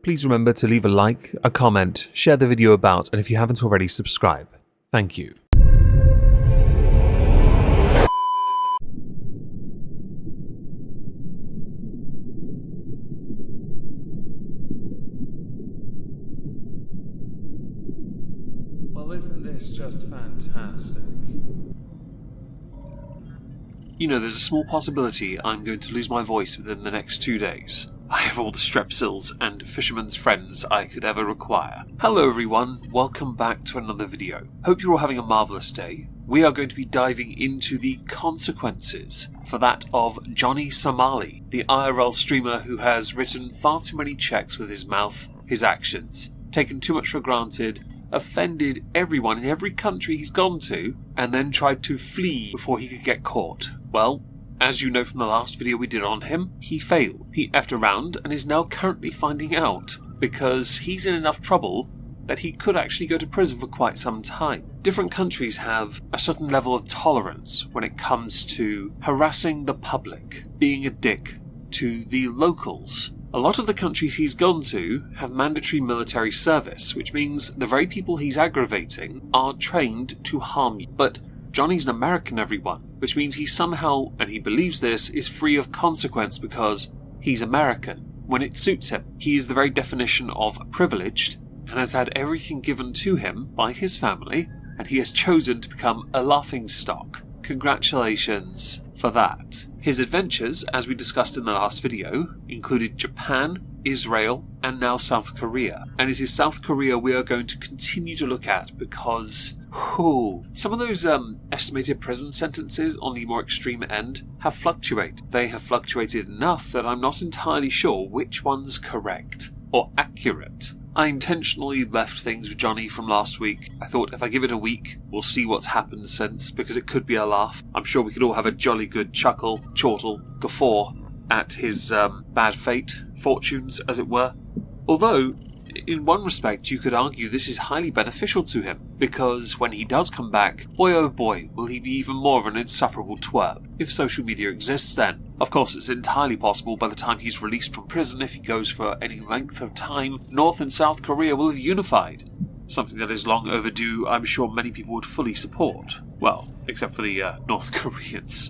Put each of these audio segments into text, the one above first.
please remember to leave a like, a comment, share the video about, and if you haven't already, subscribe. Thank you. Well, isn't this just fantastic? You know, there's a small possibility I'm going to lose my voice within the next 2 days. I have all the strepsils and fisherman's friends I could ever require. Hello everyone, welcome back to another video. Hope you're all having a marvellous day. We are going to be diving into the consequences for that of Johnny Somali, the IRL streamer who has written far too many checks with his mouth, his actions, taken too much for granted, offended everyone in every country he's gone to, and then tried to flee before he could get caught. Well, as you know from the last video we did on him, he failed. He effed around and is now currently finding out, because he's in enough trouble that he could actually go to prison for quite some time. Different countries have a certain level of tolerance when it comes to harassing the public, being a dick to the locals. A lot of the countries he's gone to have mandatory military service, which means the very people he's aggravating are trained to harm you. But Johnny's an American, everyone, which means he somehow, and he believes this, is free of consequence because he's American. When it suits him, he is the very definition of privileged and has had everything given to him by his family, and he has chosen to become a laughingstock. Congratulations for that. His adventures, as we discussed in the last video, included Japan, Israel, and now South Korea. And it is South Korea we are going to continue to look at because, some of those estimated prison sentences on the more extreme end have fluctuated. They have fluctuated enough that I'm not entirely sure which one's correct or accurate. I intentionally left things with Johnny from last week. I thought if I give it a week, we'll see what's happened since, because it could be a laugh. I'm sure we could all have a jolly good chuckle, chortle, guffaw at his bad fate, fortunes as it were. Although, in one respect, you could argue this is highly beneficial to him, because when he does come back, boy oh boy, will he be even more of an insufferable twerp, if social media exists then. Of course, it's entirely possible by the time he's released from prison, if he goes for any length of time, North and South Korea will have unified. Something that is long overdue, I'm sure many people would fully support. Well, except for the North Koreans,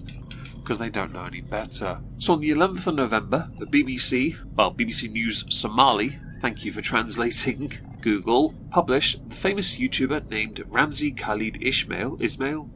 because they don't know any better. So on the 11th of November, the BBC News Somali, thank you for translating, Google, published the famous YouTuber named Ramzi Khalid Ismail,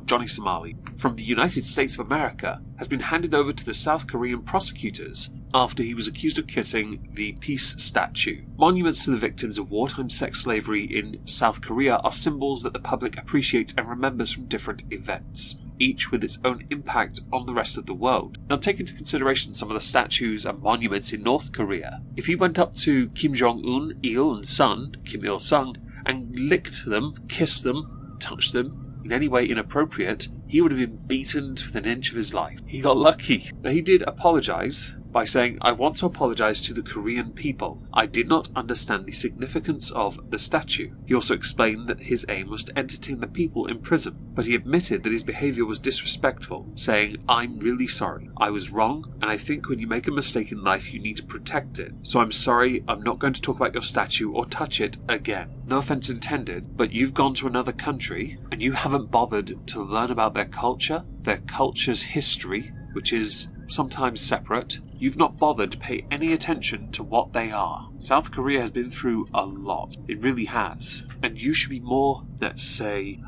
Johnny Somali, from the United States of America, has been handed over to the South Korean prosecutors after he was accused of kissing the peace statue. Monuments to the victims of wartime sex slavery in South Korea are symbols that the public appreciates and remembers from different events, each with its own impact on the rest of the world. Now take into consideration some of the statues and monuments in North Korea. If you went up to Kim Jong-un, Il, and son, Kim Il-sung, and licked them, kissed them, touched them, in any way inappropriate, he would have been beaten to within an inch of his life. He got lucky. Now he did apologise by saying, "I want to apologise to the Korean people. I did not understand the significance of the statue." He also explained that his aim was to entertain the people in prison, but he admitted that his behaviour was disrespectful, saying, "I'm really sorry. I was wrong, and I think when you make a mistake in life you need to protect it. So I'm sorry, I'm not going to talk about your statue or touch it again. No offence intended, but you've gone to another country, and you haven't bothered to learn about their culture's history, which is sometimes separate. You've not bothered to pay any attention to what they are. South Korea has been through a lot. It really has. And you should be more, let's say,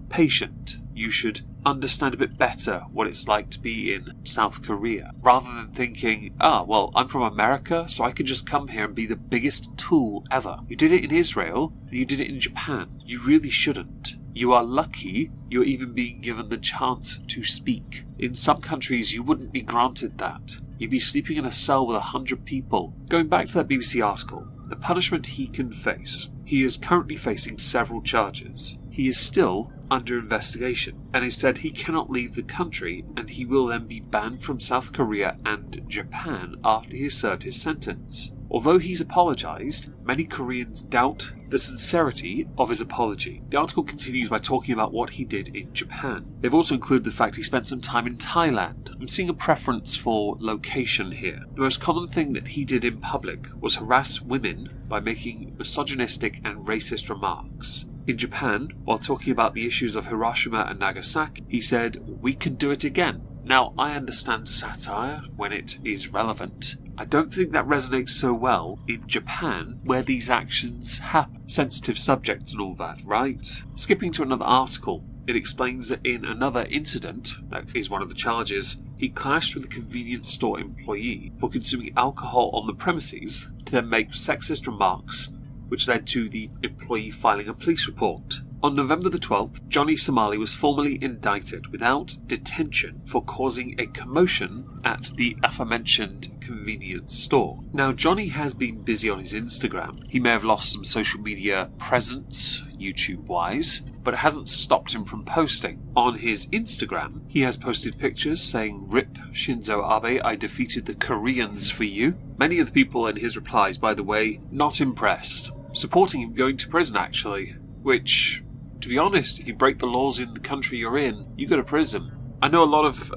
patient. You should understand a bit better what it's like to be in South Korea, rather than thinking, well, I'm from America, so I can just come here and be the biggest tool ever. You did it in Israel, and you did it in Japan. You really shouldn't. You are lucky you're even being given the chance to speak. In some countries, you wouldn't be granted that. You'd be sleeping in a cell with 100 people. Going back to that BBC article, the punishment he can face. He is currently facing several charges. He is still under investigation, and he said he cannot leave the country, and he will then be banned from South Korea and Japan after he has served his sentence. Although he's apologised, many Koreans doubt the sincerity of his apology. The article continues by talking about what he did in Japan. They've also included the fact he spent some time in Thailand. I'm seeing a preference for location here. The most common thing that he did in public was harass women by making misogynistic and racist remarks. In Japan, while talking about the issues of Hiroshima and Nagasaki, he said, "We can do it again." Now, I understand satire when it is relevant. I don't think that resonates so well in Japan, where these actions happen. Sensitive subjects and all that, right? Skipping to another article, it explains that in another incident, that is one of the charges, he clashed with a convenience store employee for consuming alcohol on the premises to then make sexist remarks, which led to the employee filing a police report. On November the 12th, Johnny Somali was formally indicted without detention for causing a commotion at the aforementioned convenience store. Now, Johnny has been busy on his Instagram. He may have lost some social media presence, YouTube-wise, but it hasn't stopped him from posting. On his Instagram, he has posted pictures saying, "Rip Shinzo Abe, I defeated the Koreans for you." Many of the people in his replies, by the way, not impressed. Supporting him going to prison, actually, which, to be honest, if you break the laws in the country you're in, you go to prison. I know a lot of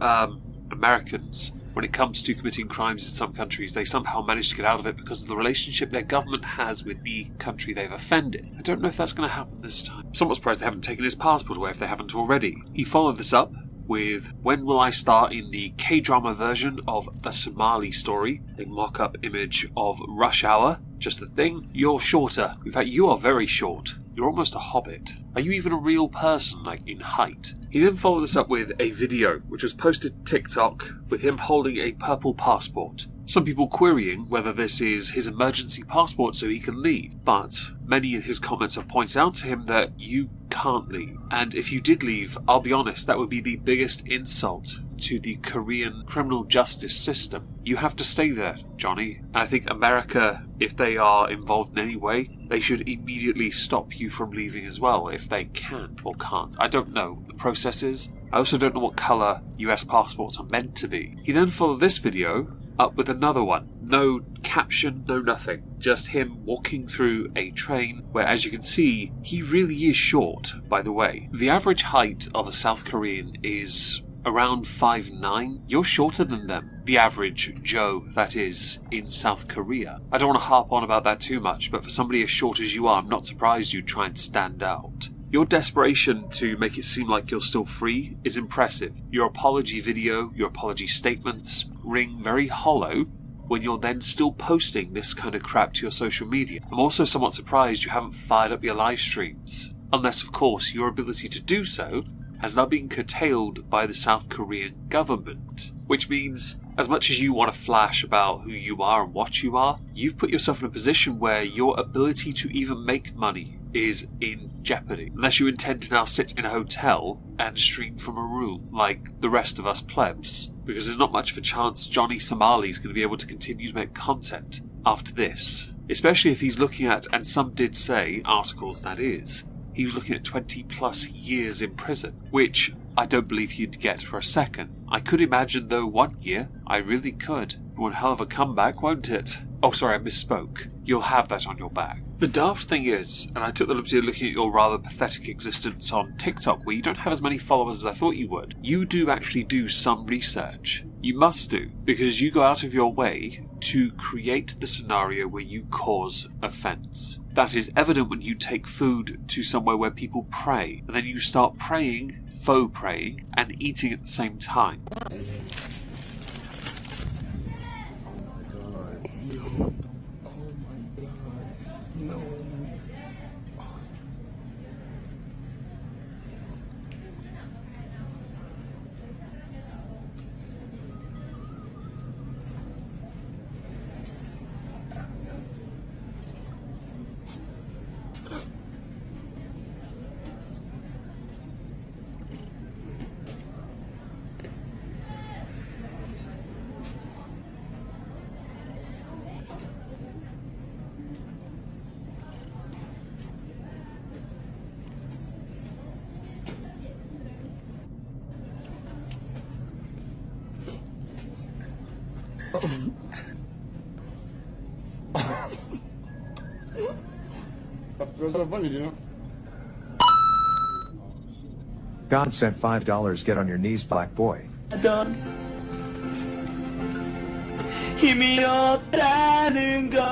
Americans, when it comes to committing crimes in some countries, they somehow manage to get out of it because of the relationship their government has with the country they've offended. I don't know if that's going to happen this time. I'm somewhat surprised they haven't taken his passport away if they haven't already. He followed this up with, "When will I star in the K-drama version of the Somali story?" A mock-up image of Rush Hour. Just the thing, you're shorter. In fact, you are very short. You're almost a hobbit. Are you even a real person, like in height? He then followed this up with a video, which was posted to TikTok, with him holding a purple passport. Some people querying whether this is his emergency passport so he can leave, but many in his comments have pointed out to him that you can't leave. And if you did leave, I'll be honest, that would be the biggest insult to the Korean criminal justice system. You have to stay there, Johnny. And I think America, if they are involved in any way, they should immediately stop you from leaving as well, if they can or can't. I don't know the processes. I also don't know what colour US passports are meant to be. He then followed this video up with another one. No caption, no nothing. Just him walking through a train where, as you can see, he really is short, by the way. The average height of a South Korean is around 5'9". You're shorter than them. The average Joe, that is, in South Korea. I don't want to harp on about that too much, but for somebody as short as you are, I'm not surprised you'd try and stand out. Your desperation to make it seem like you're still free is impressive. Your apology video, your apology statements ring very hollow when you're then still posting this kind of crap to your social media. I'm also somewhat surprised you haven't fired up your live streams. Unless, of course, your ability to do so has now been curtailed by the South Korean government. Which means, as much as you want to flash about who you are and what you are, you've put yourself in a position where your ability to even make money is in jeopardy. Unless you intend to now sit in a hotel and stream from a room like the rest of us plebs. Because there's not much of a chance Johnny Somali is going to be able to continue to make content after this. Especially if he's looking at, and some did say, articles that is, he was looking at 20 plus years in prison, which I don't believe he'd get for a second. I could imagine though 1 year, I really could. One hell of a comeback, won't it? Oh sorry, I misspoke. You'll have that on your back. The daft thing is, and I took the liberty of looking at your rather pathetic existence on TikTok, where you don't have as many followers as I thought you would. You do actually do some research. You must do, because you go out of your way to create the scenario where you cause offence. That is evident when you take food to somewhere where people pray, and then you start praying, faux praying, and eating at the same time. God sent $5. Get on your knees, black boy. 힘이 없다는 걸.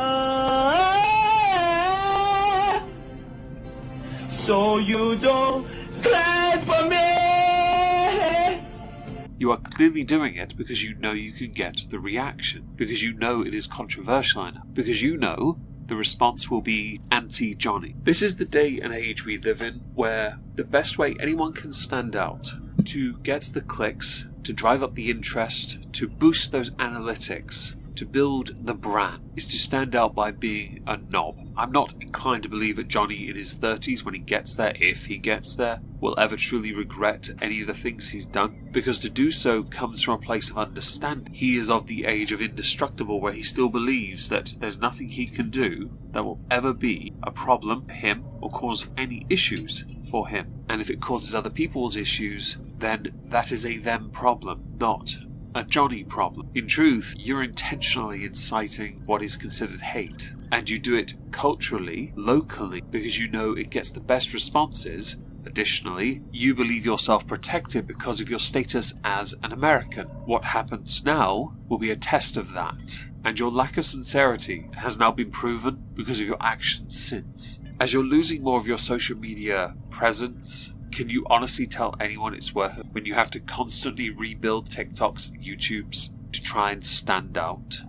So you don't cry for me. You are clearly doing it because you know you can get the reaction, because you know it is controversial enough, because you know the response will be anti-Johnny. This is the day and age we live in where the best way anyone can stand out, to get the clicks, to drive up the interest, to boost those analytics, to build the brand, is to stand out by being a knob. I'm not inclined to believe that Johnny in his 30s, when he gets there, if he gets there, will ever truly regret any of the things he's done, because to do so comes from a place of understanding. He is of the age of indestructible, where he still believes that there's nothing he can do that will ever be a problem for him or cause any issues for him. And if it causes other people's issues, then that is a them problem, not a Johnny problem. In truth, you're intentionally inciting what is considered hate, and you do it culturally, locally, because you know it gets the best responses. Additionally, you believe yourself protected because of your status as an American. What happens now will be a test of that, and your lack of sincerity has now been proven because of your actions since. As you're losing more of your social media presence, can you honestly tell anyone it's worth it when you have to constantly rebuild TikToks and YouTubes to try and stand out?